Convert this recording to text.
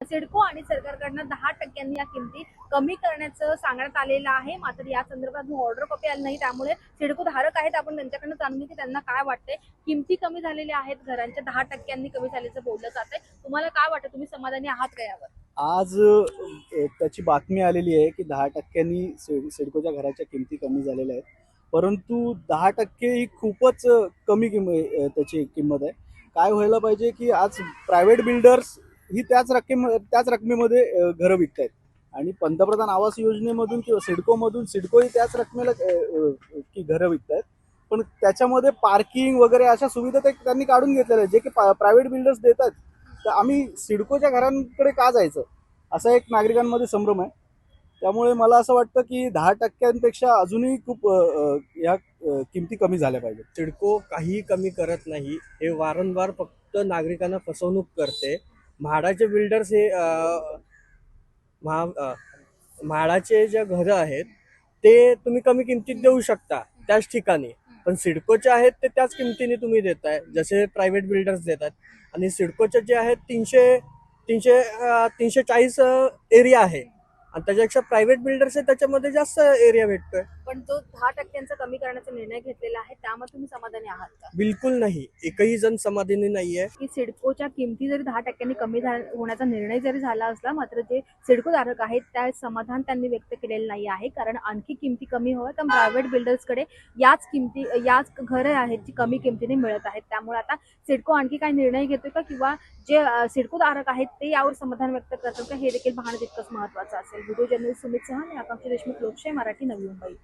सिडको आणि सरकारकडनं 10% या किमती कमी करण्याचं सांगण्यात आलेलं आहे. मात्र या संदर्भात ऑर्डर कॉपी आली नाही, त्यामुळे सिडको धारक आहेत, आपण त्यांच्याकडनं जाणून घेऊ की त्यांना काय वाटतंय. किमती कमी झालेल्या आहेत, घरांच्या 10% कमी झाल्याचं बोललं जात आहे. तुम्हाला काय वाटतं, तुम्ही समाधानी आहात का यावर? आज त्याची बातमी आलेली आहे की 10%नी सिडकोच्या घराच्या किमती कमी झालेल्या आहेत. परंतु 10% ही खूपच कमी त्याची किंमत आहे. काय व्हायला पाहिजे की आज प्रायव्हेट बिल्डर्स ही त्याच रकमेमध्ये घरं विकतायत आणि पंतप्रधान आवास योजनेमधून किंवा सिडकोमधून सिडकोही त्याच रकमेला की घरं विकतायत. पण त्याच्यामध्ये पार्किंग वगैरे अशा सुविधा त्यांनी काढून घेतलेल्या आहेत, जे की प्रायव्हेट बिल्डर्स देतात. तर आम्ही सिडकोच्या घरांकडे का जायचं, असा एक नागरिकांमध्ये संभ्रम आहे. त्यामुळे मला असं वाटतं की 10%पेक्षा अजूनही खूप या किमती कमी झाल्या पाहिजेत. सिडको काही कमी करत नाही, हे वारंवार फक्त नागरिकांना फसवणूक करते. म्हाडाचे बिल्डर्स हे म्हाडाचे जे घरं आहेत ते तुम्ही कमी किमतीत देऊ शकता त्याच ठिकाणी, पण सिडकोचे आहेत ते त्याच किमतीने तुम्ही देताय जसे प्रायव्हेट बिल्डर्स देतात. आणि सिडकोचे जे आहेत 340 एरिया आहे आणि त्याच्यापेक्षा प्रायव्हेट बिल्डर्स आहे त्याच्यामध्ये जास्त एरिया भेटतोय. पण जो 10% कमी करण्याचा निर्णय घेतलेला आहे, त्यामध्ये तुम्ही समाधानी आहात का? बिलकुल नाही, एकही जण समाधानी नाहीये. की सिडकोच्या किमती जरी 10% कमी होण्याचा निर्णय जरी झाला असला, मात्र जे सिडको धारक आहेत त्या समाधान त्यांनी व्यक्त केलेलं नाही आहे. कारण आणखी किमती कमी व्हाव्या, तर प्रायव्हेट बिल्डर्सकडे याच घरं आहेत जी कमी किमतीने मिळत आहेत. त्यामुळे आता सिडको आणखी काय निर्णय घेतोय का, किंवा जे सिडको धारक आहेत ते यावर समाधान व्यक्त करतात का, हे देखील पाहणं तितकंच महत्त्वाचं असेल. व्हिडिओ जर्नलिस्ट सुमित सह आणि आकांक्षा देशमुख, लोकशाही मराठी, नवी मुंबई.